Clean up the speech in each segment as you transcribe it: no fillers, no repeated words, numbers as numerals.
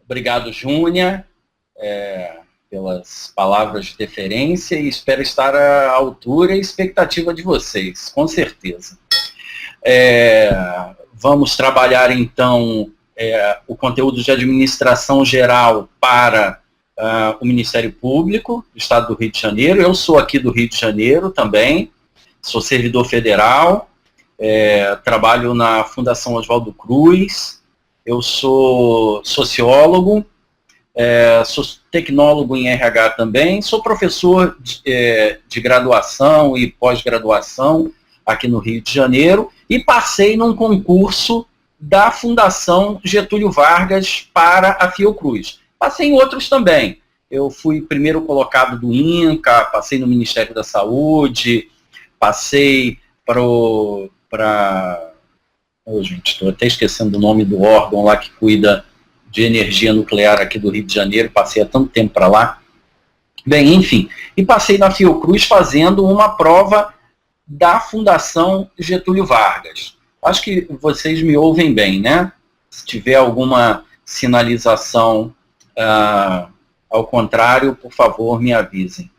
Obrigado, Júnia, pelas palavras de deferência e espero estar à altura e expectativa de vocês, com certeza. Vamos trabalhar, então, o conteúdo de administração geral para o Ministério Público do Estado do Rio de Janeiro. Eu sou aqui do Rio de Janeiro também, sou servidor federal, trabalho na Fundação Oswaldo Cruz, eu sou sociólogo, sou tecnólogo em RH também, sou professor de graduação e pós-graduação aqui no Rio de Janeiro e passei num concurso da Fundação Getúlio Vargas para a Fiocruz. Passei em outros também. Eu fui primeiro colocado do INCA, passei no Ministério da Saúde, passei gente, estou até esquecendo o nome do órgão lá que cuida de energia nuclear aqui do Rio de Janeiro, passei há tanto tempo para lá. Bem, enfim, e passei na Fiocruz fazendo uma prova da Fundação Getúlio Vargas. Acho que vocês me ouvem bem, né? Se tiver alguma sinalização ao contrário, por favor, me avisem.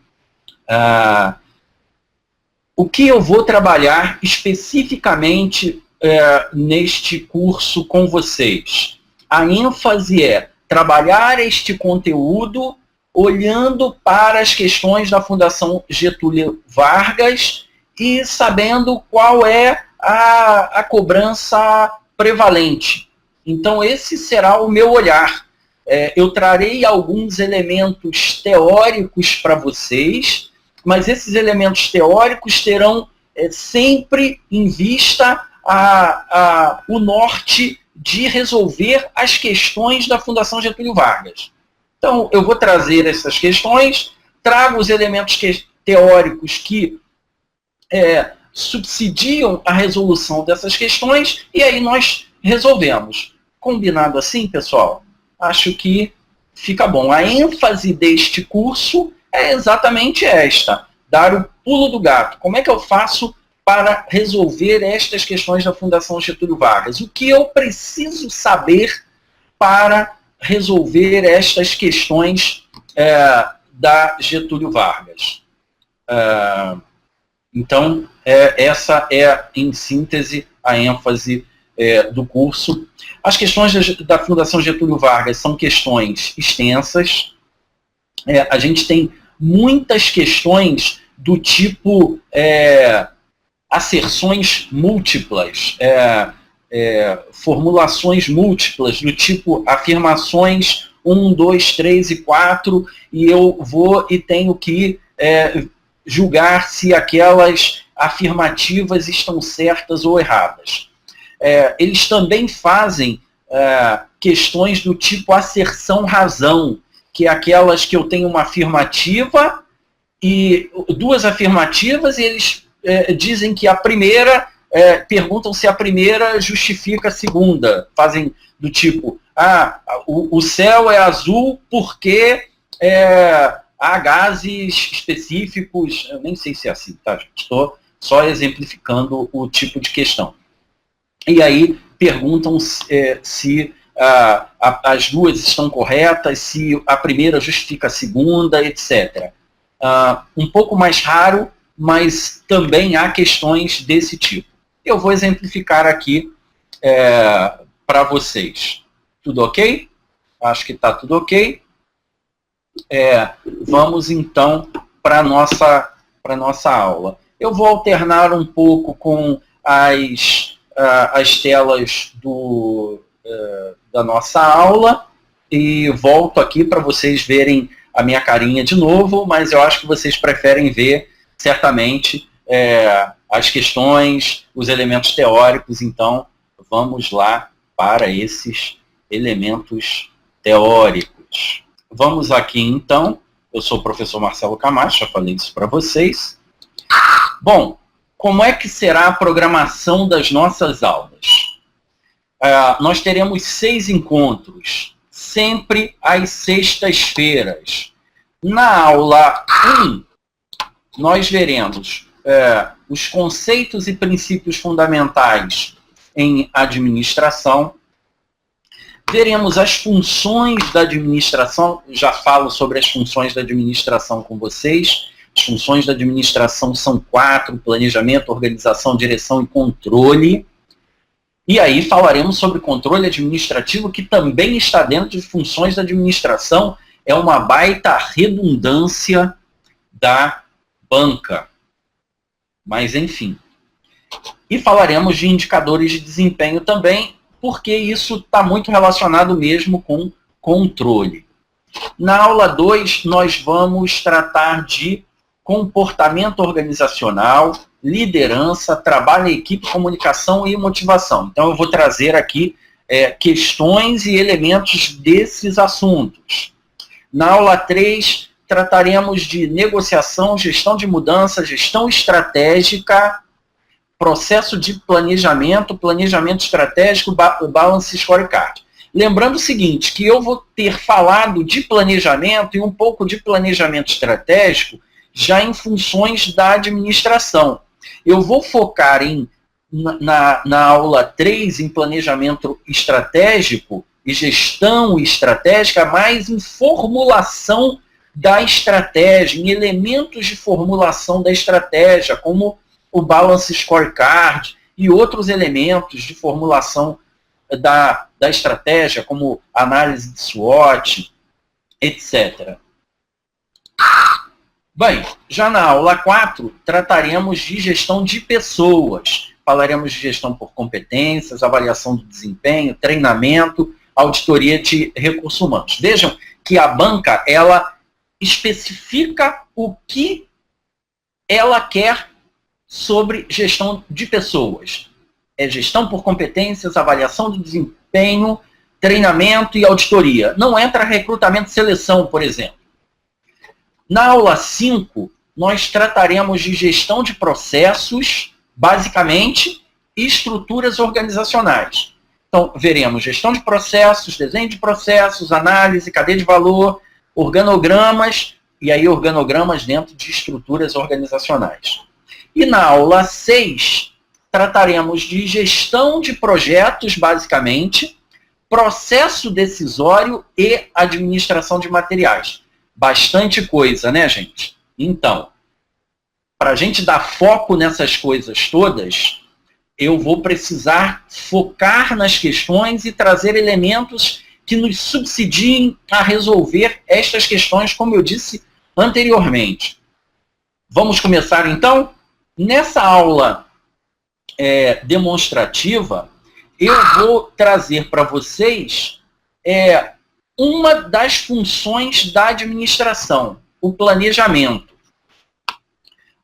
O que eu vou trabalhar especificamente neste curso com vocês? A ênfase é trabalhar este conteúdo olhando para as questões da Fundação Getúlio Vargas e sabendo qual é a cobrança prevalente. Então, esse será o meu olhar. Eu trarei alguns elementos teóricos para vocês, mas esses elementos teóricos terão sempre em vista o norte de resolver as questões da Fundação Getúlio Vargas. Então, eu vou trazer essas questões, trago os elementos teóricos que subsidiam a resolução dessas questões e aí nós resolvemos. Combinado assim, pessoal? Acho que fica bom. A ênfase deste curso é exatamente esta, dar o pulo do gato. Como é que eu faço para resolver estas questões da Fundação Getúlio Vargas? O que eu preciso saber para resolver estas questões da Getúlio Vargas? Então, essa é, em síntese, a ênfase do curso. As questões da Fundação Getúlio Vargas são questões extensas. A gente tem muitas questões do tipo asserções múltiplas, formulações múltiplas, do tipo afirmações 1, 2, 3 e 4, e eu vou e tenho que julgar se aquelas afirmativas estão certas ou erradas. Eles também fazem questões do tipo asserção-razão, que é aquelas que eu tenho uma afirmativa e duas afirmativas, e eles dizem que a primeira, perguntam se a primeira justifica a segunda. Fazem do tipo, o céu é azul porque há gases específicos, eu nem sei se é assim, tá, gente? Estou só exemplificando o tipo de questão. E aí perguntam se as duas estão corretas, se a primeira justifica a segunda, etc. Um pouco mais raro, mas também há questões desse tipo. Eu vou exemplificar aqui para vocês. Tudo ok? Acho que está tudo ok. Vamos então para a nossa aula. Eu vou alternar um pouco com as telas da nossa aula e volto aqui para vocês verem a minha carinha de novo, mas eu acho que vocês preferem ver certamente as questões, os elementos teóricos, então vamos lá para esses elementos teóricos. Vamos aqui então, eu sou o professor Marcelo Camacho, já falei isso para vocês. Bom, como é que será a programação das nossas aulas? Nós teremos 6 encontros, sempre às sextas-feiras. Na aula 1, nós veremos os conceitos e princípios fundamentais em administração. Veremos as funções da administração, já falo sobre as funções da administração com vocês. As funções da administração são 4, planejamento, organização, direção e controle. E aí falaremos sobre controle administrativo, que também está dentro de funções da administração. É uma baita redundância da banca. Mas, enfim. E falaremos de indicadores de desempenho também, porque isso está muito relacionado mesmo com controle. Na aula 2, nós vamos tratar de comportamento organizacional, liderança, trabalho em equipe, comunicação e motivação. Então, eu vou trazer aqui questões e elementos desses assuntos. Na aula 3, trataremos de negociação, gestão de mudança, gestão estratégica, processo de planejamento, planejamento estratégico, o Balance Scorecard. Lembrando o seguinte, que eu vou ter falado de planejamento e um pouco de planejamento estratégico já em funções da administração. Eu vou focar na aula 3 em planejamento estratégico e gestão estratégica, mais em formulação da estratégia, em elementos de formulação da estratégia, como o Balance Scorecard e outros elementos de formulação da estratégia, como análise de SWOT, etc. Bem, já na aula 4, trataremos de gestão de pessoas. Falaremos de gestão por competências, avaliação do desempenho, treinamento, auditoria de recursos humanos. Vejam que a banca, ela especifica o que ela quer sobre gestão de pessoas. É gestão por competências, avaliação do desempenho, treinamento e auditoria. Não entra recrutamento e seleção, por exemplo. Na aula 5, nós trataremos de gestão de processos, basicamente, e estruturas organizacionais. Então, veremos gestão de processos, desenho de processos, análise, cadeia de valor, organogramas, e aí organogramas dentro de estruturas organizacionais. E na aula 6, trataremos de gestão de projetos, basicamente, processo decisório e administração de materiais. Bastante coisa, né, gente? Então, para a gente dar foco nessas coisas todas, eu vou precisar focar nas questões e trazer elementos que nos subsidiem a resolver estas questões, como eu disse anteriormente. Vamos começar, então? Nessa aula demonstrativa, eu vou trazer para vocês uma das funções da administração, o planejamento.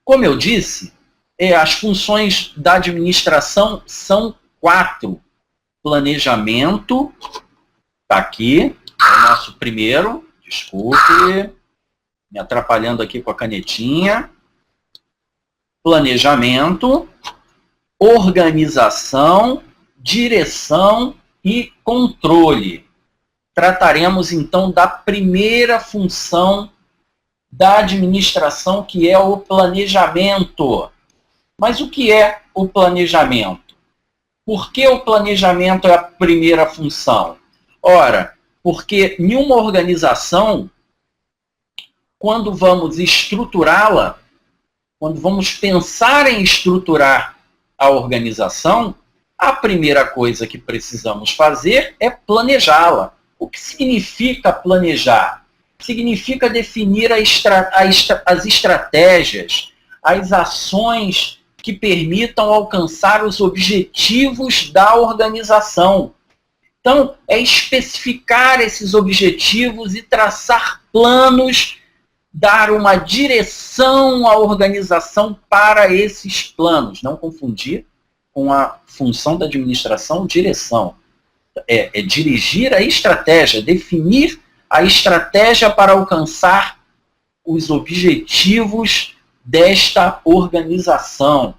Como eu disse, as funções da administração são 4. Planejamento, está aqui, é o nosso primeiro, desculpe, me atrapalhando aqui com a canetinha. Planejamento, organização, direção e controle. Trataremos, então, da primeira função da administração, que é o planejamento. Mas o que é o planejamento? Por que o planejamento é a primeira função? Ora, porque em uma organização, quando vamos estruturá-la, quando vamos pensar em estruturar a organização, a primeira coisa que precisamos fazer é planejá-la. O que significa planejar? Significa definir as estratégias, as ações que permitam alcançar os objetivos da organização. Então, é especificar esses objetivos e traçar planos, dar uma direção à organização para esses planos. Não confundir com a função da administração, direção. É dirigir a estratégia, definir a estratégia para alcançar os objetivos desta organização.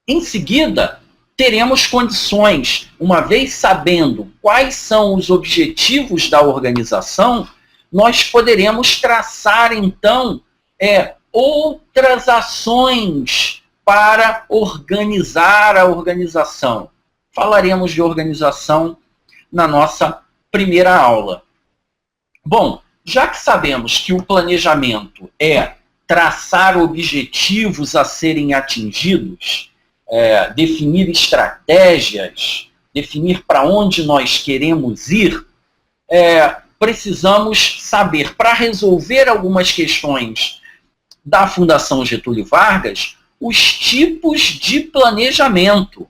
Em seguida, teremos condições, uma vez sabendo quais são os objetivos da organização, nós poderemos traçar, então, outras ações para organizar a organização. Falaremos de organização na nossa primeira aula. Bom, já que sabemos que o planejamento é traçar objetivos a serem atingidos, definir estratégias, definir para onde nós queremos ir, precisamos saber, para resolver algumas questões da Fundação Getúlio Vargas, os tipos de planejamento.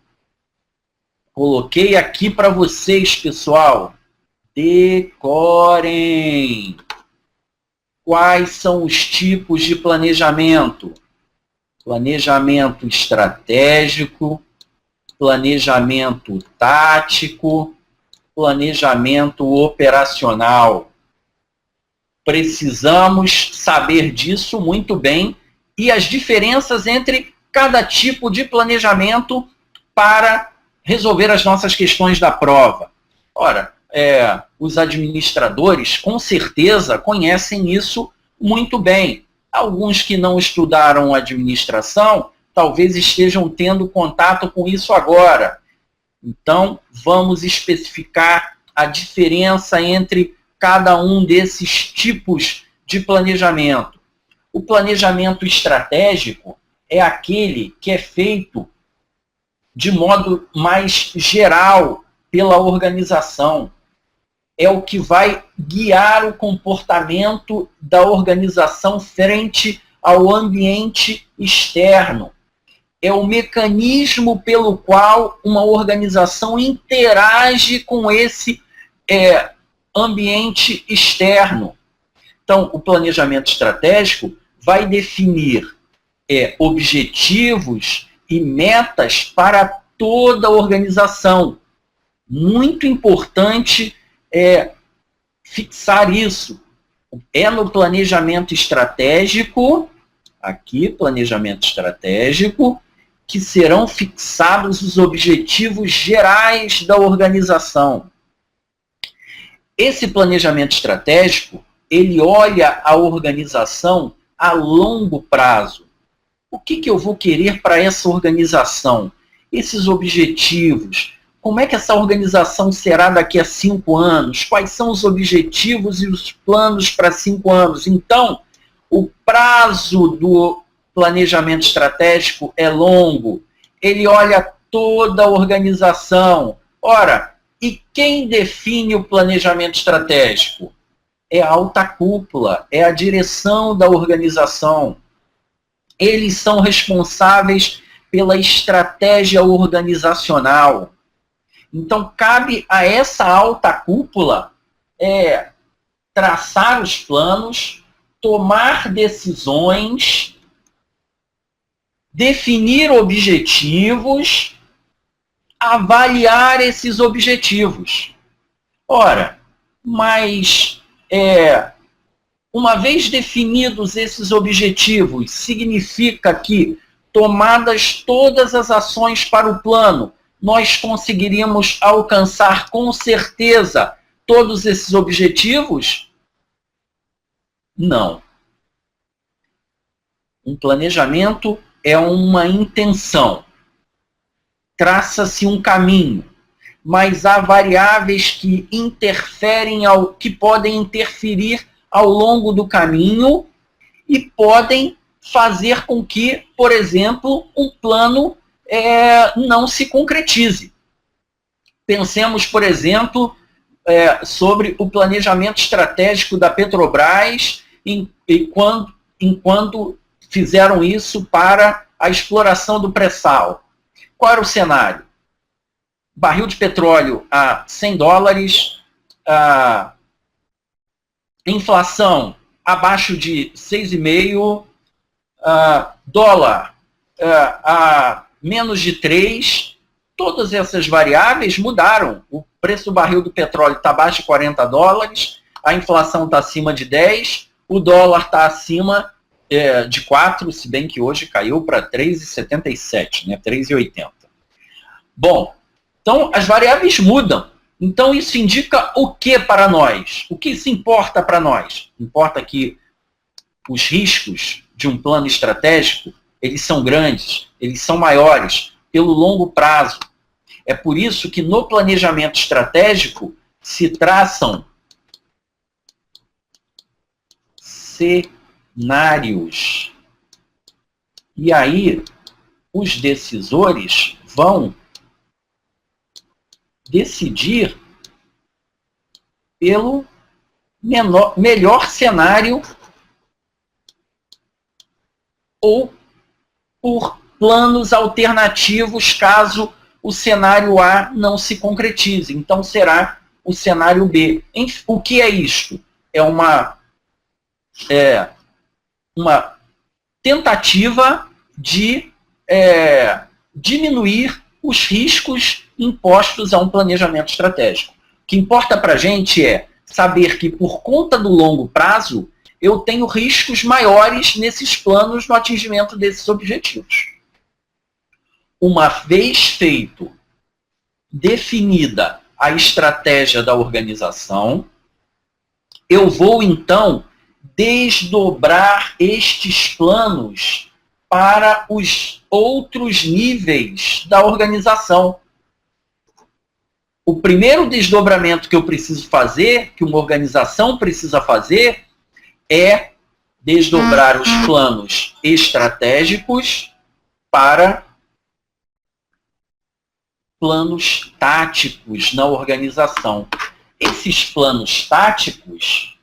Coloquei aqui para vocês, pessoal. Decorem. Quais são os tipos de planejamento? Planejamento estratégico, planejamento tático, planejamento operacional. Precisamos saber disso muito bem e as diferenças entre cada tipo de planejamento para resolver as nossas questões da prova. Ora, os administradores, com certeza, conhecem isso muito bem. Alguns que não estudaram administração, talvez estejam tendo contato com isso agora. Então, vamos especificar a diferença entre cada um desses tipos de planejamento. O planejamento estratégico é aquele que é feito de modo mais geral pela organização. É o que vai guiar o comportamento da organização frente ao ambiente externo. É o mecanismo pelo qual uma organização interage com esse ambiente externo. Então, o planejamento estratégico vai definir objetivos e metas para toda a organização. Muito importante fixar isso. É no planejamento estratégico, aqui, planejamento estratégico, que serão fixados os objetivos gerais da organização. Esse planejamento estratégico, ele olha a organização a longo prazo. O que eu vou querer para essa organização? Esses objetivos. Como é que essa organização será daqui a 5 anos? Quais são os objetivos e os planos para 5 anos? Então, o prazo do planejamento estratégico é longo. Ele olha toda a organização. Ora, e quem define o planejamento estratégico? É a alta cúpula, é a direção da organização. Eles são responsáveis pela estratégia organizacional. Então, cabe a essa alta cúpula traçar os planos, tomar decisões, definir objetivos, avaliar esses objetivos. Ora, mas uma vez definidos esses objetivos, significa que, tomadas todas as ações para o plano, nós conseguiríamos alcançar com certeza todos esses objetivos? Não. Um planejamento é uma intenção. Traça-se um caminho, mas há variáveis que que podem interferir ao longo do caminho e podem fazer com que, por exemplo, um plano não se concretize. Pensemos, por exemplo, sobre o planejamento estratégico da Petrobras enquanto fizeram isso para a exploração do pré-sal. Qual era o cenário? Barril de petróleo a $100, inflação abaixo de 6,5, dólar a menos de 3, todas essas variáveis mudaram. O preço do barril do petróleo está abaixo de $40, a inflação está acima de 10, o dólar está acima de 4, se bem que hoje caiu para 3,77, né? 3,80. Bom, então as variáveis mudam. Então isso indica o que para nós? O que isso importa para nós? Importa que os riscos de um plano estratégico, eles são grandes, eles são maiores, pelo longo prazo. É por isso que no planejamento estratégico se traçam cenários. E aí, os decisores vão decidir pelo melhor cenário ou por planos alternativos caso o cenário A não se concretize. Então, será o cenário B. O que é isto? É uma tentativa de diminuir os riscos impostos a um planejamento estratégico. O que importa para a gente é saber que, por conta do longo prazo, eu tenho riscos maiores nesses planos no atingimento desses objetivos. Uma vez feito, definida a estratégia da organização, eu vou, então, desdobrar estes planos para os outros níveis da organização. O primeiro desdobramento que eu preciso fazer, que uma organização precisa fazer, é desdobrar os planos estratégicos para planos táticos na organização. Esses planos táticos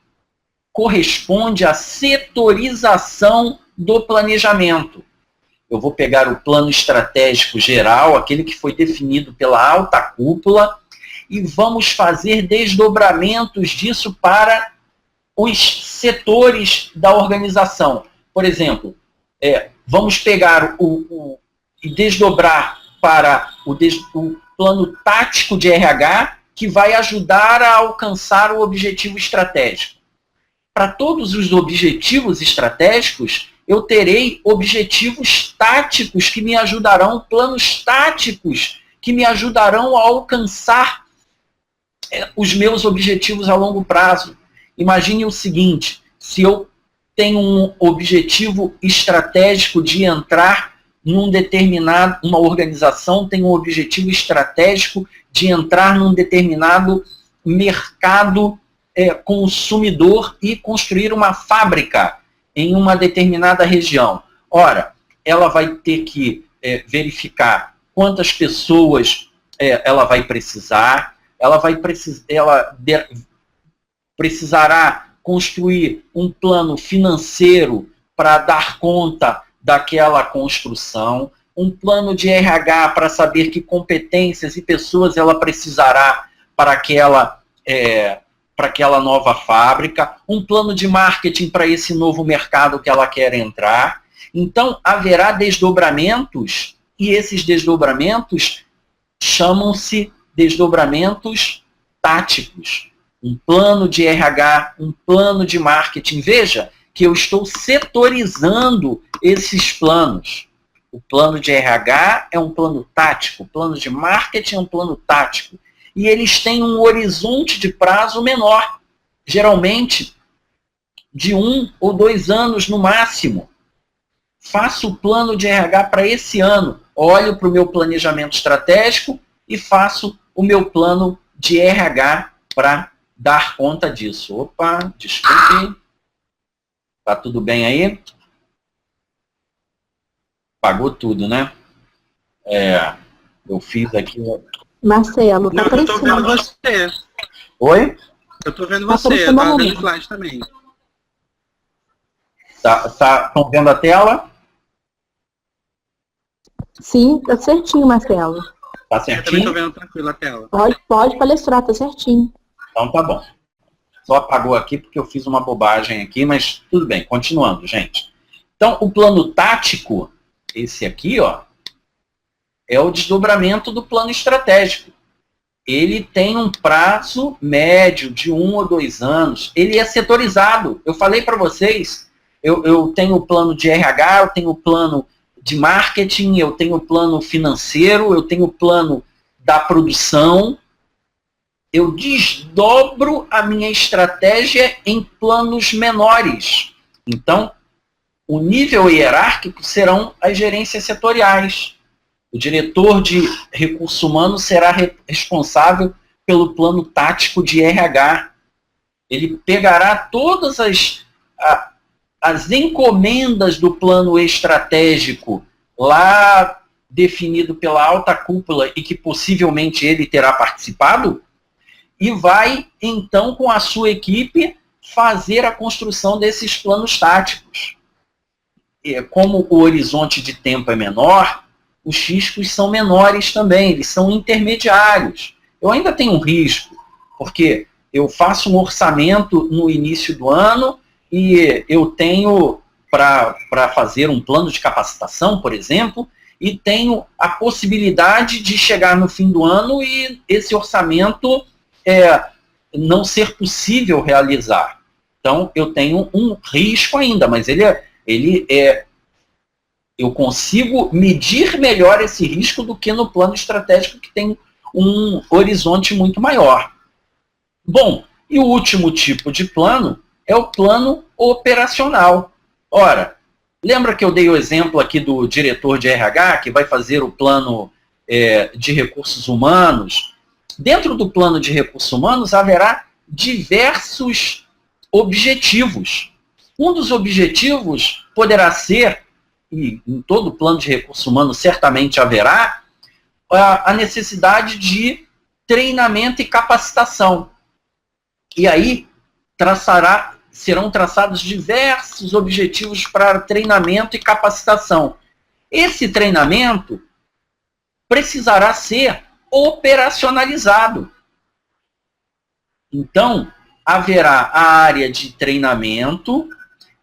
correspondem à setorização do planejamento. Eu vou pegar o plano estratégico geral, aquele que foi definido pela alta cúpula, e vamos fazer desdobramentos disso para os setores da organização. Por exemplo, vamos pegar e desdobrar para o plano tático de RH, que vai ajudar a alcançar o objetivo estratégico. Para todos os objetivos estratégicos, eu terei objetivos táticos que me ajudarão, planos táticos que me ajudarão a alcançar os meus objetivos a longo prazo. Imagine o seguinte, se eu tenho um objetivo estratégico de entrar uma organização tem um objetivo estratégico de entrar num determinado mercado consumidor e construir uma fábrica em uma determinada região. Ora, ela vai ter que verificar quantas pessoas ela vai precisar, ela precisará construir um plano financeiro para dar conta daquela construção, um plano de RH para saber que competências e pessoas ela precisará para aquela nova fábrica, um plano de marketing para esse novo mercado que ela quer entrar. Então, haverá desdobramentos, e esses desdobramentos chamam-se desdobramentos táticos. Um plano de RH, um plano de marketing. Veja que eu estou setorizando esses planos. O plano de RH é um plano tático, o plano de marketing é um plano tático. E eles têm um horizonte de prazo menor, geralmente de 1 ou 2 anos no máximo. Faço o plano de RH para esse ano, olho para o meu planejamento estratégico e faço o meu plano de RH para dar conta disso. Opa, desculpe. Tá tudo bem aí? Pagou tudo, né? Eu fiz aqui... Marcelo, tá aparecendo. Eu tô vendo você. Oi? Eu tô vendo você, eu tava vendo slide também. Estão vendo a tela? Sim, tá certinho, Marcelo. Tá Eu também certinho? tô vendo tranquilo a tela. Pode palestrar, tá certinho. Então tá bom. Só apagou aqui porque eu fiz uma bobagem aqui, mas tudo bem, continuando, gente. Então, o plano tático, esse aqui, ó, é o desdobramento do plano estratégico. Ele tem um prazo médio de 1 ou 2 anos. Ele é setorizado. Eu falei para vocês, eu tenho o plano de RH, eu tenho o plano de marketing, eu tenho o plano financeiro, eu tenho o plano da produção. Eu desdobro a minha estratégia em planos menores. Então, O nível hierárquico serão as gerências setoriais. O diretor de recursos humanos será responsável pelo plano tático de RH. Ele pegará todas as encomendas do plano estratégico lá definido pela alta cúpula e que possivelmente ele terá participado, e vai, então, com a sua equipe, fazer a construção desses planos táticos. Como o horizonte de tempo é menor, os riscos são menores também, eles são intermediários. Eu ainda tenho um risco, porque eu faço um orçamento no início do ano e eu tenho para fazer um plano de capacitação, por exemplo, e tenho a possibilidade de chegar no fim do ano e esse orçamento não ser possível realizar. Então, eu tenho um risco ainda, mas eu consigo medir melhor esse risco do que no plano estratégico, que tem um horizonte muito maior. Bom, e o último tipo de plano é o plano operacional. Ora, lembra que eu dei o exemplo aqui do diretor de RH, que vai fazer o plano de recursos humanos? Dentro do plano de recursos humanos haverá diversos objetivos. Um dos objetivos poderá ser, e em todo plano de recursos humanos certamente haverá, a necessidade de treinamento e capacitação. E aí serão traçados diversos objetivos para treinamento e capacitação. Esse treinamento precisará ser operacionalizado. Então, haverá a área de treinamento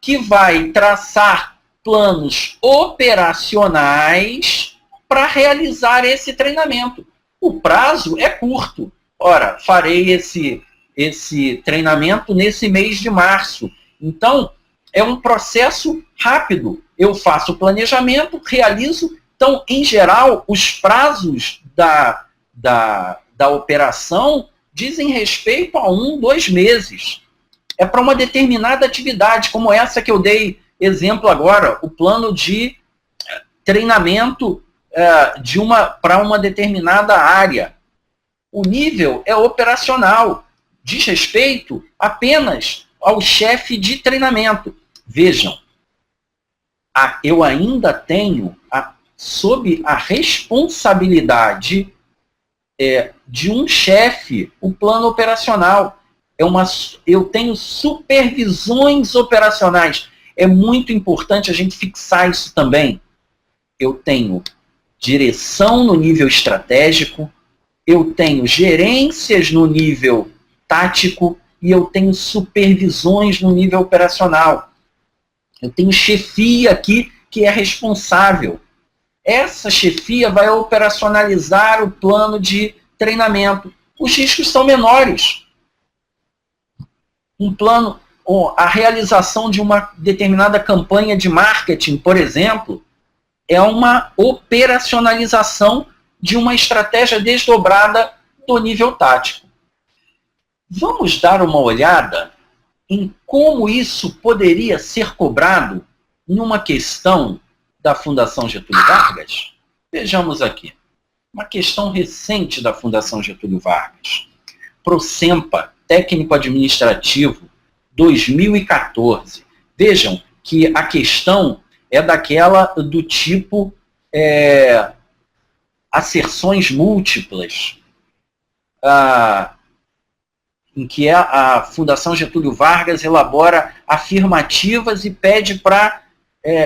que vai traçar planos operacionais para realizar esse treinamento. O prazo é curto. Ora, farei esse treinamento nesse mês de março. Então, é um processo rápido. Eu faço o planejamento, realizo. Então, em geral, os prazos da operação dizem respeito a 1, 2 meses. É para uma determinada atividade, como essa que eu dei exemplo agora, o plano de treinamento para uma determinada área. O nível é operacional, diz respeito apenas ao chefe de treinamento. Vejam, eu ainda tenho, sob a responsabilidade de um chefe, o plano operacional. Eu tenho supervisões operacionais. É muito importante a gente fixar isso também. Eu tenho direção no nível estratégico, eu tenho gerências no nível tático e eu tenho supervisões no nível operacional. Eu tenho chefia aqui que é responsável. Essa chefia vai operacionalizar o plano de treinamento. Os riscos são menores. A realização de uma determinada campanha de marketing, por exemplo, é uma operacionalização de uma estratégia desdobrada do nível tático. Vamos dar uma olhada em como isso poderia ser cobrado numa questão da Fundação Getúlio Vargas? Vejamos aqui. Uma questão recente da Fundação Getúlio Vargas. Procempa, técnico administrativo, 2014. Vejam que a questão é daquela do tipo asserções múltiplas, em que a Fundação Getúlio Vargas elabora afirmativas e pede para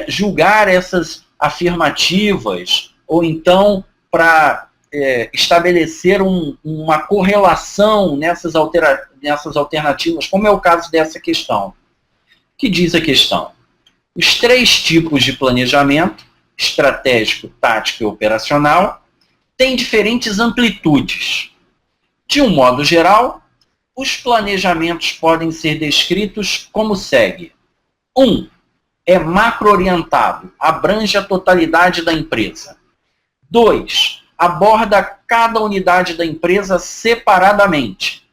julgar essas afirmativas, ou então para estabelecer uma correlação nessas alternativas, como é o caso dessa questão. Que diz a questão? Os 3 tipos de planejamento, estratégico, tático e operacional, têm diferentes amplitudes. De um modo geral, os planejamentos podem ser descritos como segue. 1. É macro-orientado, abrange a totalidade da empresa. 2. Aborda cada unidade da empresa separadamente.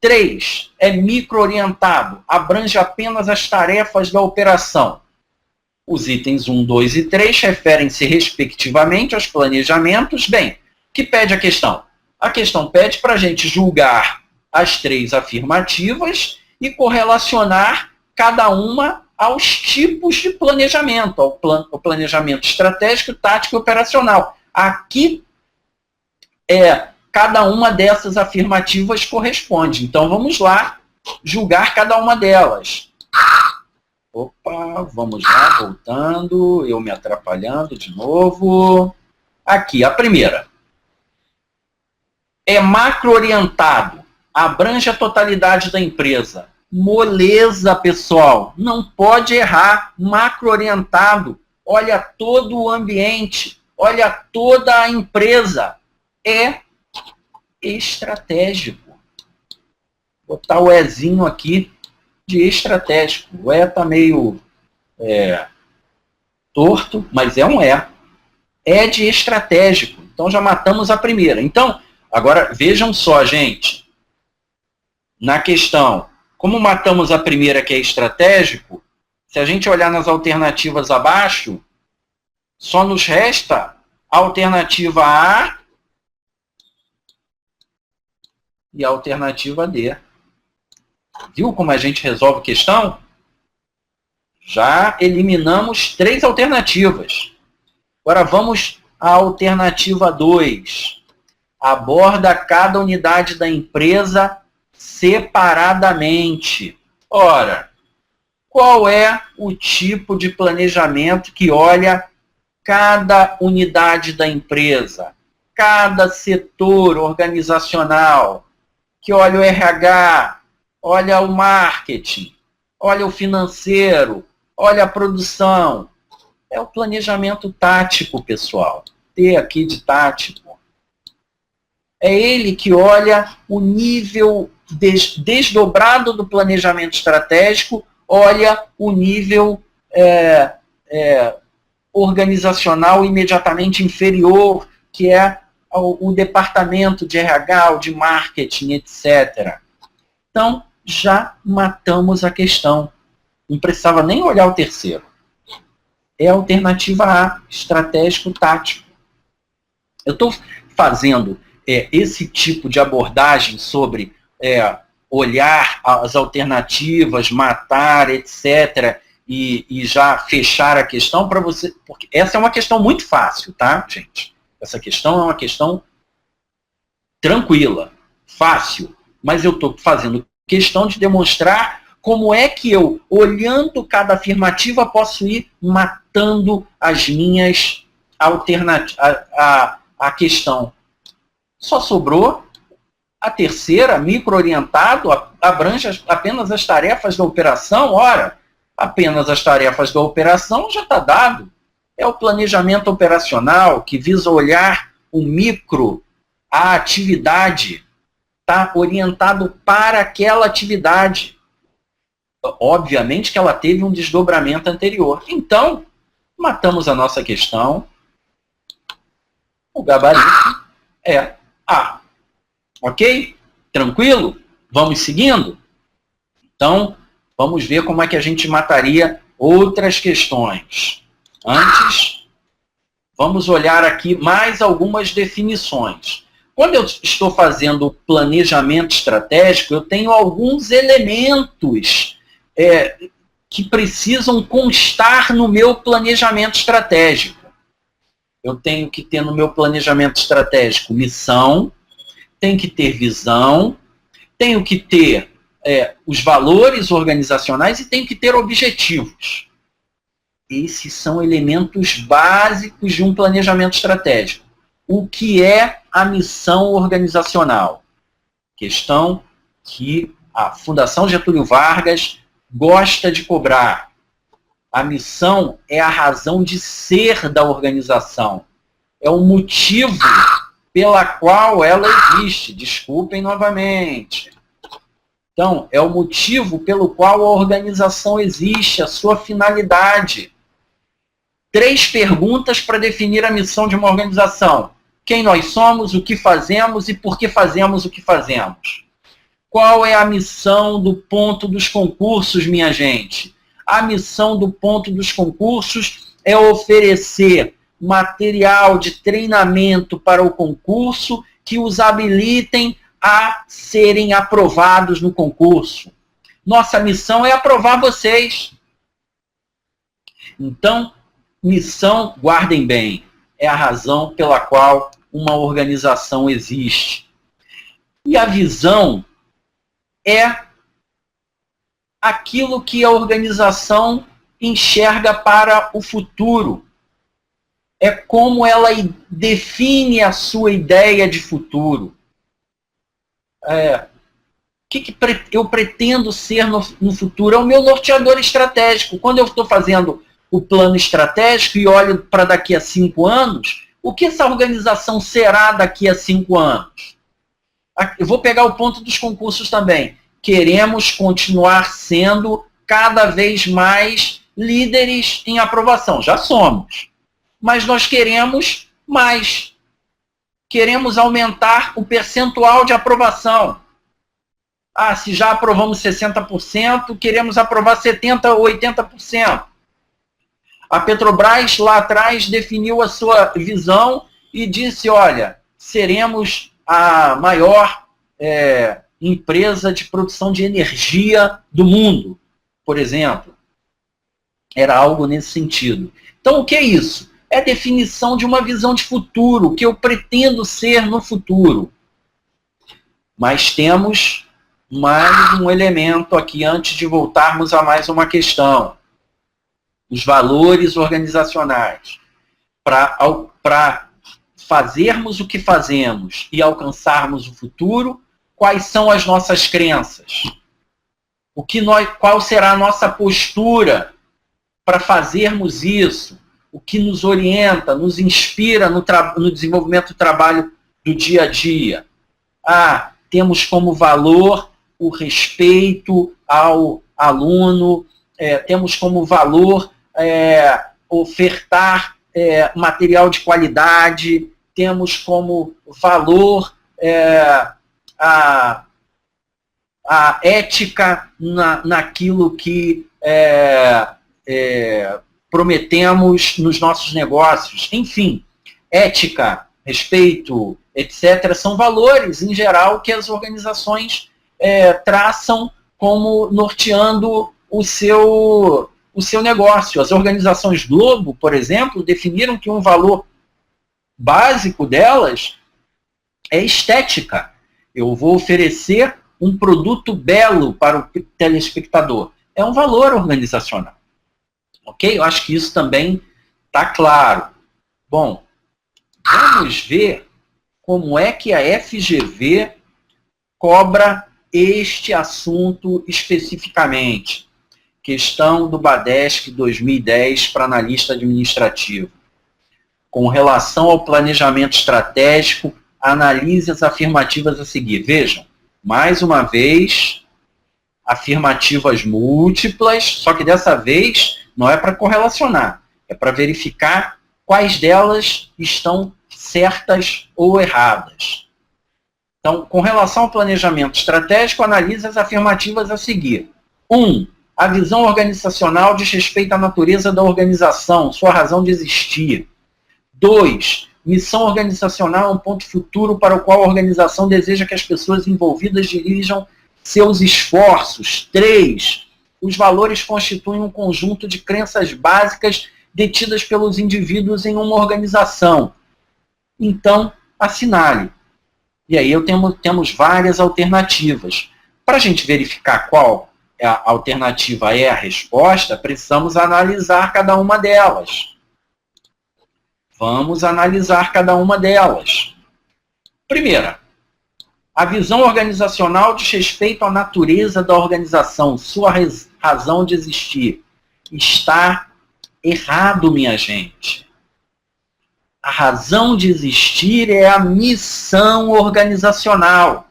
3. É micro-orientado, abrange apenas as tarefas da operação. Os itens 1, 2 e 3 referem-se respectivamente aos planejamentos. Bem, o que pede a questão? A questão pede para a gente julgar as 3 afirmativas e correlacionar cada uma aos tipos de planejamento, ao planejamento estratégico, tático e operacional. Aqui, cada uma dessas afirmativas corresponde. Então, vamos lá julgar cada uma delas. Opa, vamos lá, voltando, eu me atrapalhando de novo. Aqui, a primeira. É macro-orientado, abrange a totalidade da empresa. Moleza, pessoal, não pode errar. Macro-orientado, olha todo o ambiente, olha toda a empresa. É estratégico. Vou botar o Ezinho aqui de estratégico. O E está meio torto, mas é um E. É de estratégico. Então já matamos a primeira. Então, agora vejam só, gente. Na questão, como matamos a primeira, que é estratégico, se a gente olhar nas alternativas abaixo, só nos resta a alternativa A e a alternativa D. Viu como a gente resolve a questão? Já eliminamos 3 alternativas. Agora vamos à alternativa 2. Aborda cada unidade da empresa separadamente. Ora, qual é o tipo de planejamento que olha cada unidade da empresa, cada setor organizacional, que olha o RH, olha o marketing, olha o financeiro, olha a produção? É o planejamento tático, pessoal. T aqui de tático. É ele que olha o nível desdobrado do planejamento estratégico, olha o nível organizacional imediatamente inferior, que é o departamento de RH, o de marketing, etc. Então, já matamos a questão. Não precisava nem olhar o terceiro. É a alternativa A, estratégico tático. Eu estou fazendo esse tipo de abordagem sobre olhar as alternativas, matar, etc., e já fechar a questão para você, porque essa é uma questão muito fácil, tá, gente? Essa questão é uma questão tranquila, fácil, mas eu estou fazendo questão de demonstrar como é que eu, olhando cada afirmativa, posso ir matando as minhas alternativas, a questão. Só sobrou a terceira, micro-orientado, abrange apenas as tarefas da operação. Ora, apenas as tarefas da operação já está dado. É o planejamento operacional que visa olhar o micro, a atividade, está orientado para aquela atividade. Obviamente que ela teve um desdobramento anterior. Então, matamos a nossa questão. O gabarito é A. Ok? Tranquilo? Vamos seguindo? Então, vamos ver como é que a gente mataria outras questões. Antes, vamos olhar aqui mais algumas definições. Quando eu estou fazendo planejamento estratégico, eu tenho alguns elementos que precisam constar no meu planejamento estratégico. Eu tenho que ter no meu planejamento estratégico missão, tenho que ter visão, tenho que ter os valores organizacionais e tenho que ter objetivos. Esses são elementos básicos de um planejamento estratégico. O que é a missão organizacional? Questão que a Fundação Getúlio Vargas gosta de cobrar. A missão é a razão de ser da organização. É o motivo pela qual ela existe. Desculpem novamente. Então, é o motivo pelo qual a organização existe, a sua finalidade. 3 perguntas para definir a missão de uma organização. Quem nós somos, o que fazemos e por que fazemos o que fazemos. Qual é a missão do ponto dos concursos, minha gente? A missão do ponto dos concursos é oferecer material de treinamento para o concurso que os habilitem a serem aprovados no concurso. Nossa missão é aprovar vocês. Então, missão, guardem bem, é a razão pela qual uma organização existe. E a visão é aquilo que a organização enxerga para o futuro. É como ela define a sua ideia de futuro. O que eu pretendo ser no futuro? É o meu norteador estratégico. Quando eu estou fazendo o plano estratégico e olho para daqui a 5 anos, o que essa organização será daqui a 5 anos? Eu vou pegar o ponto dos concursos também. Queremos continuar sendo cada vez mais líderes em aprovação. Já somos. Mas nós queremos mais. Queremos aumentar o percentual de aprovação. Se já aprovamos 60%, queremos aprovar 70% ou 80%. A Petrobras, lá atrás, definiu a sua visão e disse, olha, seremos a maior empresa de produção de energia do mundo, por exemplo. Era algo nesse sentido. Então, o que é isso? É a definição de uma visão de futuro, o que eu pretendo ser no futuro. Mas temos mais um elemento aqui, antes de voltarmos a mais uma questão. Os valores organizacionais. Para fazermos o que fazemos e alcançarmos o futuro, quais são as nossas crenças? Qual será a nossa postura para fazermos isso? O que nos orienta, nos inspira no desenvolvimento do trabalho do dia a dia? Temos como valor o respeito ao aluno, temos como valor ofertar material de qualidade, temos como valor a ética naquilo que prometemos nos nossos negócios. Enfim, ética, respeito, etc., são valores, em geral, que as organizações traçam como norteando o seu negócio. As organizações Globo, por exemplo, definiram que um valor básico delas é estética. Eu vou oferecer um produto belo para o telespectador. É um valor organizacional. Ok? Eu acho que isso também está claro. Bom, vamos ver como é que a FGV cobra este assunto especificamente. Questão do BADESC 2010 para analista administrativo. Com relação ao planejamento estratégico, analise as afirmativas a seguir. Vejam, mais uma vez, afirmativas múltiplas, só que dessa vez não é para correlacionar, é para verificar quais delas estão certas ou erradas. Então, com relação ao planejamento estratégico, analise as afirmativas a seguir. 1. A visão organizacional diz respeito à natureza da organização, sua razão de existir. 2. Missão organizacional é um ponto futuro para o qual a organização deseja que as pessoas envolvidas dirijam seus esforços. 3. Os valores constituem um conjunto de crenças básicas detidas pelos indivíduos em uma organização. Então, assinale. E aí temos várias alternativas. Para a gente verificar qual a alternativa é a resposta, precisamos analisar cada uma delas. Vamos analisar cada uma delas. Primeira, a visão organizacional diz respeito à natureza da organização, sua razão de existir. Está errado, minha gente. A razão de existir é a missão organizacional.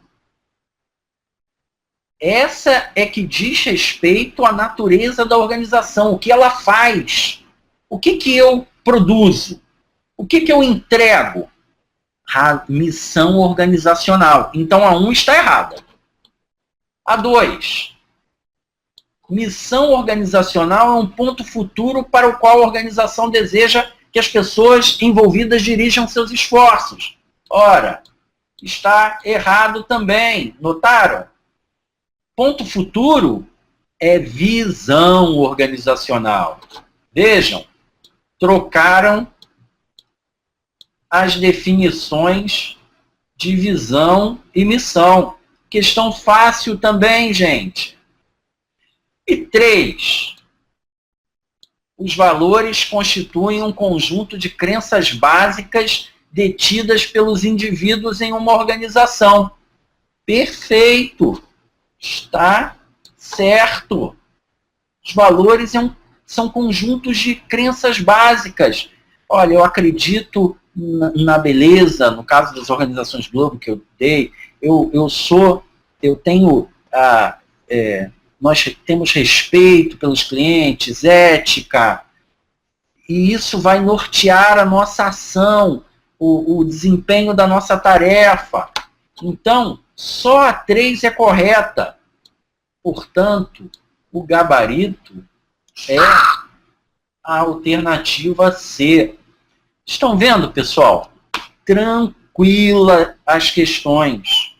Essa é que diz respeito à natureza da organização, o que ela faz, o que eu produzo, o que eu entrego. A missão organizacional. Então, a 1 está errada. A 2. Missão organizacional é um ponto futuro para o qual a organização deseja que as pessoas envolvidas dirijam seus esforços. Ora, está errado também. Notaram? Ponto futuro é visão organizacional. Vejam, trocaram as definições de visão e missão. Questão fácil também, gente. E 3. Os valores constituem um conjunto de crenças básicas detidas pelos indivíduos em uma organização. Perfeito! Está certo. Os valores são conjuntos de crenças básicas. Olha, eu acredito na beleza, no caso das organizações Globo que eu dei, nós temos respeito pelos clientes, ética, e isso vai nortear a nossa ação, o desempenho da nossa tarefa. Então, só a 3 é correta. Portanto, o gabarito é a alternativa C. Estão vendo, pessoal? Tranquila as questões.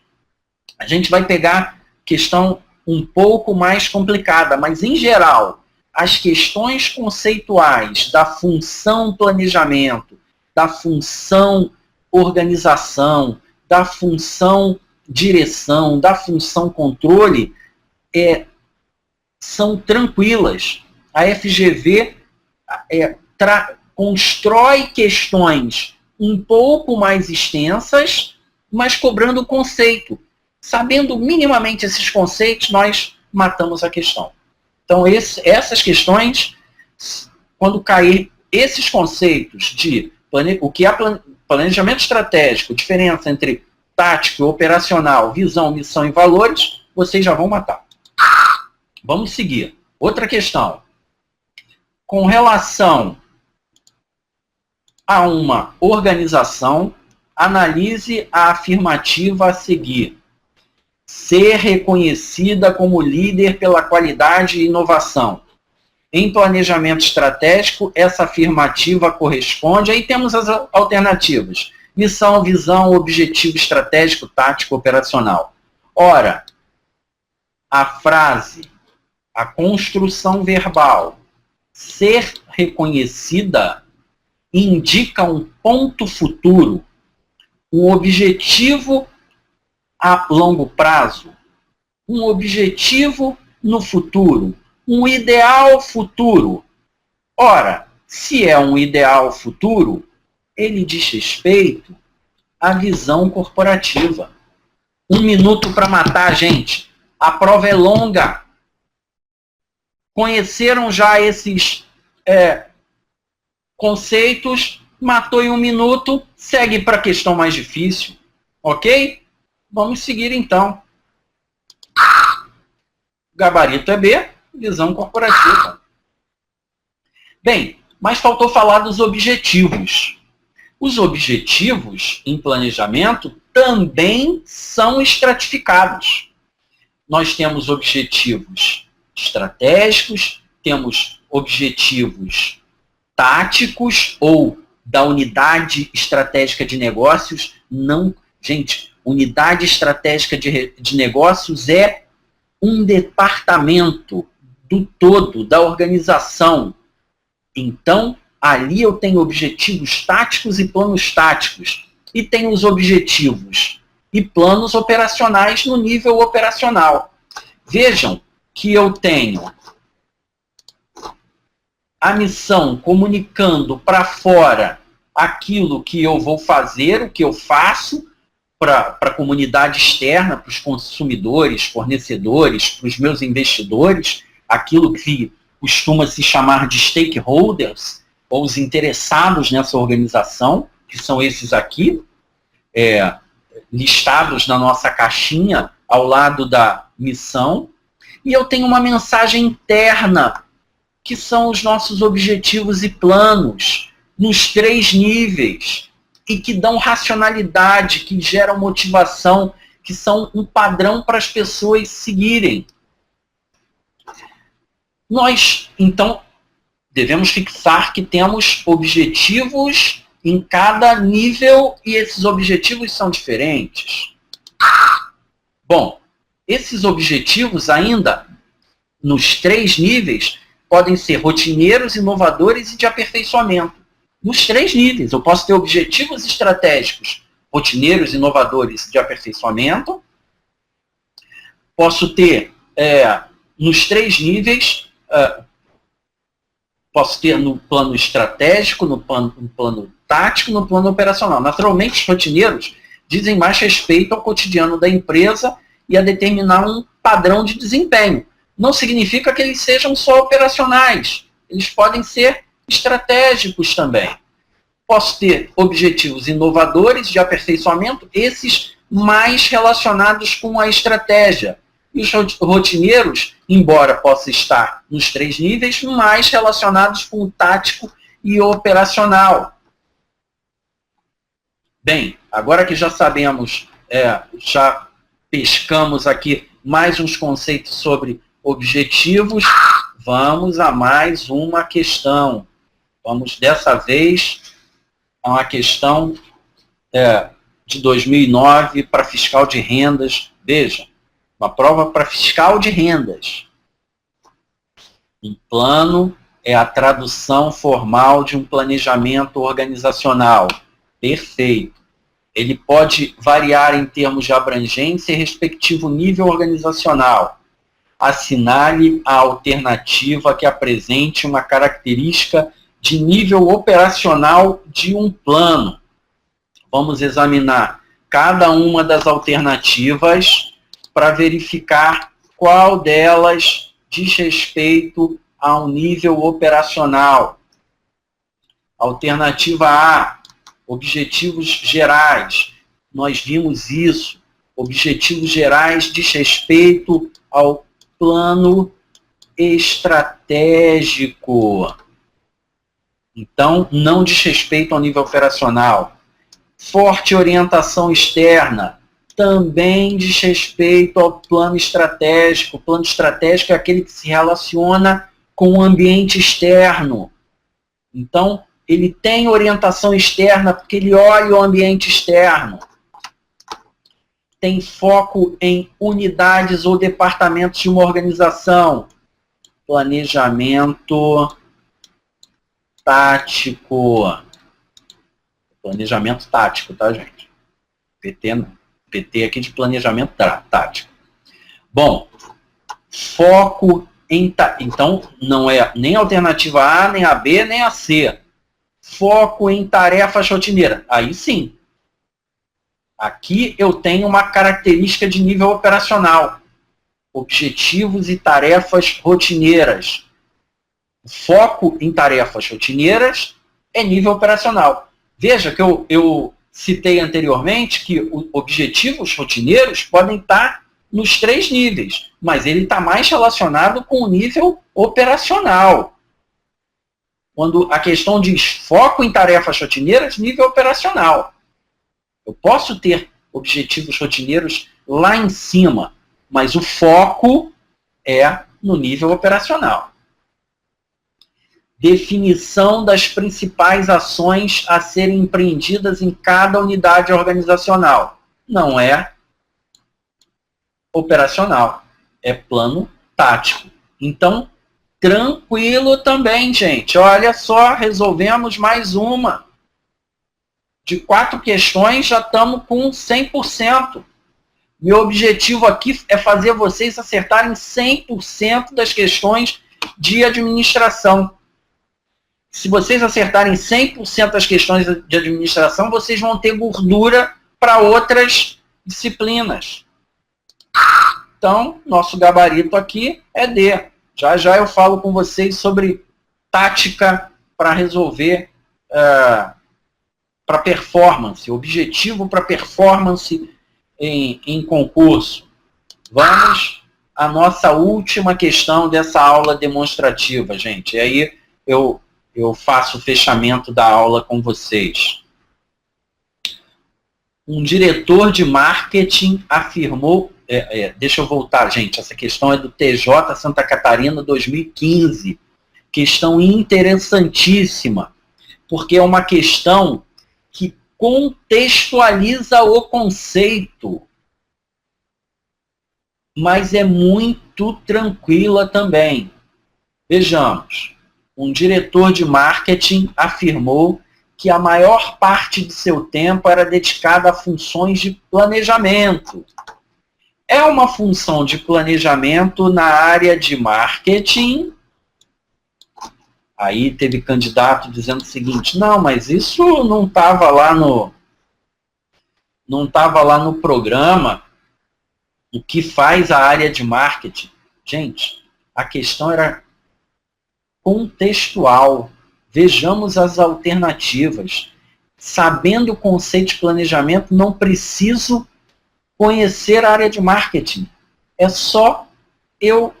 A gente vai pegar questão um pouco mais complicada, mas, em geral, as questões conceituais da função planejamento, da função organização, da função direção, da função controle, são tranquilas. A FGV constrói questões um pouco mais extensas, mas cobrando o conceito. Sabendo minimamente esses conceitos, nós matamos a questão. Então, essas questões, quando cair esses conceitos de o que é planejamento estratégico, diferença entre tático, operacional, visão, missão e valores, vocês já vão matar. Vamos seguir. Outra questão. Com relação a uma organização, analise a afirmativa a seguir. Ser reconhecida como líder pela qualidade e inovação. Em planejamento estratégico, essa afirmativa corresponde. Aí temos as alternativas. Missão, visão, objetivo estratégico, tático, operacional. Ora, a frase, a construção verbal, ser reconhecida, indica um ponto futuro, um objetivo a longo prazo, um objetivo no futuro, um ideal futuro. Ora, se é um ideal futuro, ele diz respeito à visão corporativa. 1 minuto para matar, gente. A prova é longa. Conheceram já esses conceitos, matou em 1 minuto, segue para a questão mais difícil. Ok? Vamos seguir então. Gabarito é B, visão corporativa. Bem, mas faltou falar dos objetivos. Os objetivos em planejamento também são estratificados. Nós temos objetivos estratégicos, temos objetivos táticos ou da unidade estratégica de negócios. Não, gente, unidade estratégica de negócios é um departamento do todo, da organização. Então, ali eu tenho objetivos táticos e planos táticos. E tenho os objetivos e planos operacionais no nível operacional. Vejam que eu tenho a missão comunicando para fora aquilo que eu vou fazer, o que eu faço, para a comunidade externa, para os consumidores, fornecedores, para os meus investidores, aquilo que costuma se chamar de stakeholders, ou os interessados nessa organização, que são esses aqui, listados na nossa caixinha, ao lado da missão. E eu tenho uma mensagem interna, que são os nossos objetivos e planos, nos 3 níveis, e que dão racionalidade, que geram motivação, que são um padrão para as pessoas seguirem. Nós, então, devemos fixar que temos objetivos em cada nível e esses objetivos são diferentes. Bom, esses objetivos ainda, nos 3 níveis, podem ser rotineiros, inovadores e de aperfeiçoamento. Nos 3 níveis, eu posso ter objetivos estratégicos, rotineiros, inovadores e de aperfeiçoamento. Posso ter, nos 3 níveis, posso ter no plano estratégico, no plano tático, no plano operacional. Naturalmente, os rotineiros dizem mais respeito ao cotidiano da empresa e a determinar um padrão de desempenho. Não significa que eles sejam só operacionais. Eles podem ser estratégicos também. Posso ter objetivos inovadores de aperfeiçoamento, esses mais relacionados com a estratégia. E os rotineiros, embora possa estar nos 3 níveis, mais relacionados com o tático e operacional. Bem, agora que já sabemos, já pescamos aqui mais uns conceitos sobre objetivos, vamos a mais uma questão. Vamos, dessa vez, a uma questão de 2009 para fiscal de rendas. Veja, uma prova para fiscal de rendas. Um plano é a tradução formal de um planejamento organizacional. Perfeito. Ele pode variar em termos de abrangência e respectivo nível organizacional. Assinale a alternativa que apresente uma característica de nível operacional de um plano. Vamos examinar cada uma das alternativas para verificar qual delas diz respeito ao nível operacional. Alternativa A, objetivos gerais. Nós vimos isso. Objetivos gerais diz respeito ao plano estratégico. Então, não diz respeito ao nível operacional. Forte orientação externa também diz respeito ao plano estratégico. O plano estratégico é aquele que se relaciona com o ambiente externo. Então, ele tem orientação externa porque ele olha o ambiente externo. Tem foco em unidades ou departamentos de uma organização. Planejamento tático. Planejamento tático, tá, gente? PT não. PT aqui de planejamento tático. Bom, foco em... Então, não é nem a alternativa A, nem a B, nem a C. Foco em tarefas rotineiras. Aí sim. Aqui eu tenho uma característica de nível operacional. Objetivos e tarefas rotineiras. Foco em tarefas rotineiras é nível operacional. Veja que eu citei anteriormente que os objetivos rotineiros podem estar nos 3 níveis, mas ele está mais relacionado com o nível operacional. Quando a questão diz foco em tarefas rotineiras, nível operacional. Eu posso ter objetivos rotineiros lá em cima, mas o foco é no nível operacional. Definição das principais ações a serem empreendidas em cada unidade organizacional. Não é operacional, é plano tático. Então, tranquilo também, gente. Olha só, resolvemos mais uma. De 4 questões, já estamos com 100%. Meu objetivo aqui é fazer vocês acertarem 100% das questões de administração. Se vocês acertarem 100% das questões de administração, vocês vão ter gordura para outras disciplinas. Então, nosso gabarito aqui é D. Já já eu falo com vocês sobre tática para resolver, para performance, objetivo para performance em concurso. Vamos à nossa última questão dessa aula demonstrativa, gente. E aí eu faço o fechamento da aula com vocês. Um diretor de marketing afirmou... deixa eu voltar, gente, essa questão é do TJ Santa Catarina 2015, questão interessantíssima, porque é uma questão que contextualiza o conceito, mas é muito tranquila também. Vejamos, um diretor de marketing afirmou que a maior parte de seu tempo era dedicada a funções de planejamento. É uma função de planejamento na área de marketing. Aí teve candidato dizendo o seguinte, não, mas isso não estava lá no programa. O que faz a área de marketing? Gente, a questão era contextual. Vejamos as alternativas. Sabendo o conceito de planejamento, não preciso conhecer a área de marketing. É só eu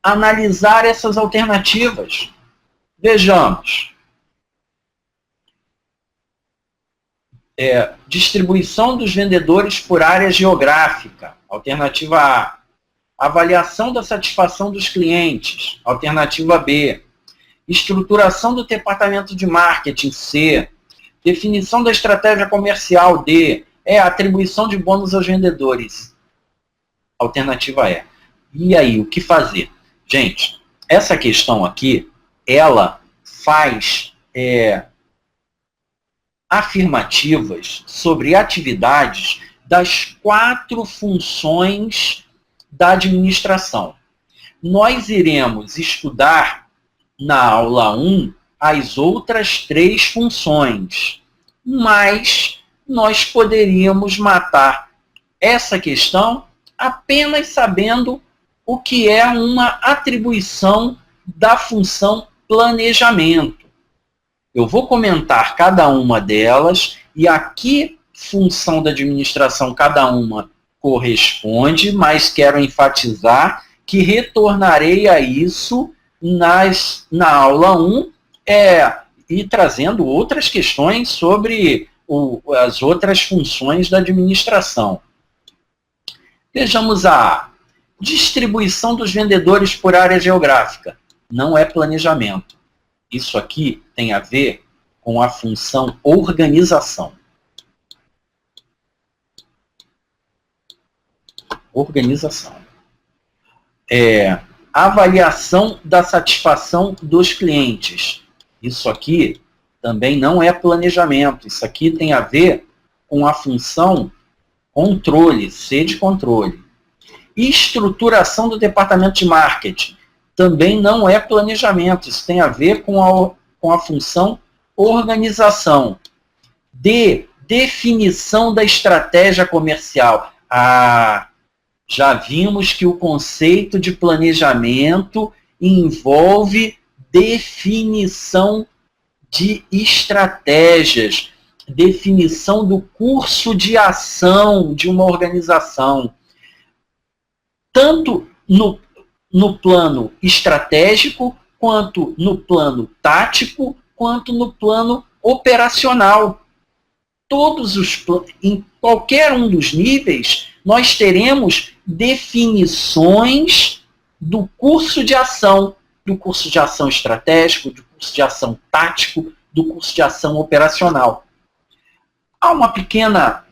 analisar essas alternativas. Vejamos. Distribuição dos vendedores por área geográfica. Alternativa A. Avaliação da satisfação dos clientes. Alternativa B. Estruturação do departamento de marketing. C. Definição da estratégia comercial. D. Atribuição de bônus aos vendedores. Alternativa E. E aí, o que fazer? Gente, essa questão aqui, ela faz afirmativas sobre atividades das 4 funções da administração. Nós iremos estudar na aula 1 as outras 3 funções, mas nós poderíamos matar essa questão apenas sabendo o que é uma atribuição da função planejamento. Eu vou comentar cada uma delas e a que função da administração cada uma corresponde, mas quero enfatizar que retornarei a isso na aula 1 e trazendo outras questões sobre as outras funções da administração. Vejamos a distribuição dos vendedores por área geográfica. Não é planejamento. Isso aqui tem a ver com a função organização. Organização. Avaliação da satisfação dos clientes. Isso aqui também não é planejamento. Isso aqui tem a ver com a função controle, C de controle. Estruturação do departamento de marketing. Também não é planejamento. Isso tem a ver com a função organização. D, definição da estratégia comercial. Já vimos que o conceito de planejamento envolve definição de estratégias, definição do curso de ação de uma organização, tanto no plano estratégico, quanto no plano tático, quanto no plano operacional. Em qualquer um dos níveis, nós teremos definições do curso de ação estratégico, do curso de ação tático, do curso de ação operacional. Há uma pequena...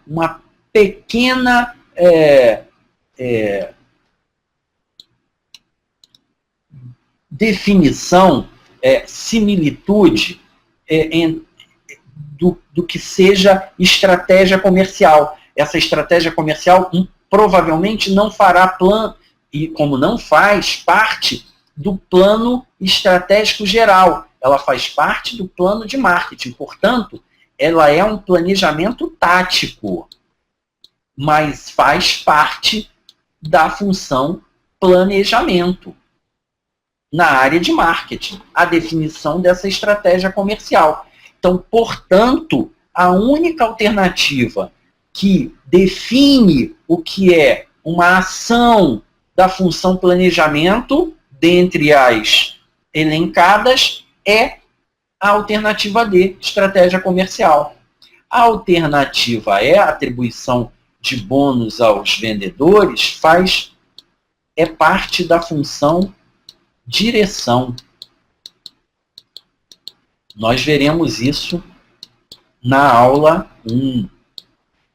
uma pequena definição, similitude do que seja estratégia comercial. Essa estratégia comercial provavelmente não fará plano, e como não faz parte do plano estratégico geral, ela faz parte do plano de marketing. Portanto, ela é um planejamento tático, mas faz parte da função planejamento na área de marketing, a definição dessa estratégia comercial. Então, portanto, a única alternativa que define o que é uma ação da função planejamento, dentre as elencadas, é a alternativa D, estratégia comercial. A alternativa é a atribuição de bônus aos vendedores, é parte da função direção. Nós veremos isso na aula 1.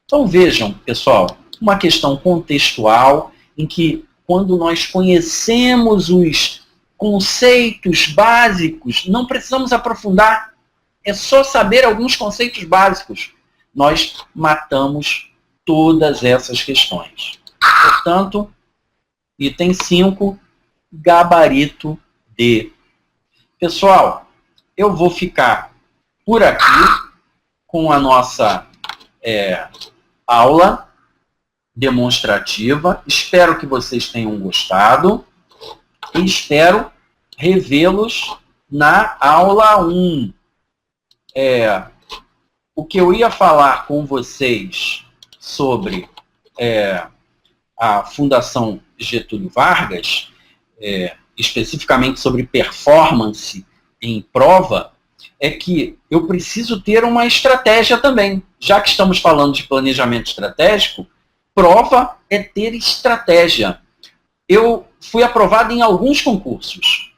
Então vejam, pessoal, uma questão contextual em que quando nós conhecemos os conceitos básicos, não precisamos aprofundar, é só saber alguns conceitos básicos. Nós matamos todas essas questões. Portanto, item 5, gabarito D. Pessoal, eu vou ficar por aqui com a nossa aula demonstrativa. Espero que vocês tenham gostado e espero revê-los na aula 1. O que eu ia falar com vocês sobre a Fundação Getúlio Vargas, especificamente sobre performance em prova, é que eu preciso ter uma estratégia também. Já que estamos falando de planejamento estratégico, prova é ter estratégia. Eu fui aprovado em alguns concursos.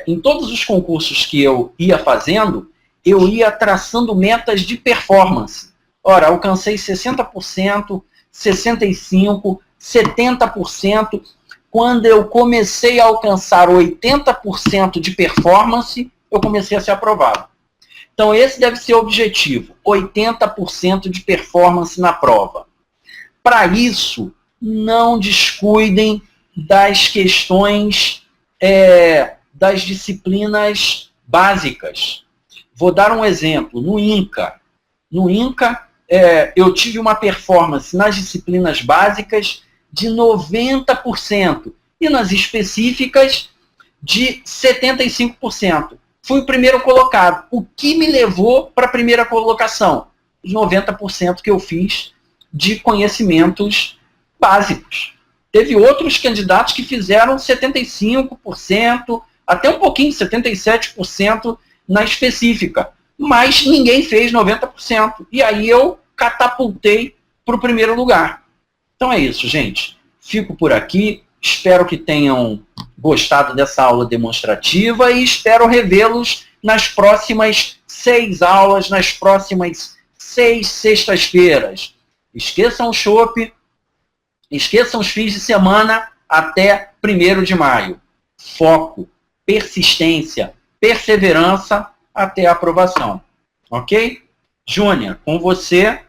Em todos os concursos que eu ia fazendo, eu ia traçando metas de performance. Ora, alcancei 60%, 65%, 70%. Quando eu comecei a alcançar 80% de performance, eu comecei a ser aprovado. Então, esse deve ser o objetivo, 80% de performance na prova. Para isso, não descuidem das questões das disciplinas básicas. Vou dar um exemplo. No INCA, eu tive uma performance nas disciplinas básicas de 90% e nas específicas de 75%. Fui o primeiro colocado. O que me levou para a primeira colocação? Os 90% que eu fiz de conhecimentos básicos. Teve outros candidatos que fizeram 75%, até um pouquinho, 77% na específica. Mas ninguém fez 90%. E aí eu catapultei para o primeiro lugar. Então é isso, gente. Fico por aqui. Espero que tenham gostado dessa aula demonstrativa e espero revê-los nas próximas 6 aulas, nas próximas 6 sextas-feiras. Esqueçam o chopp, esqueçam os fins de semana até 1º de maio. Foco, persistência, perseverança até a aprovação. Ok? Júnior, com você.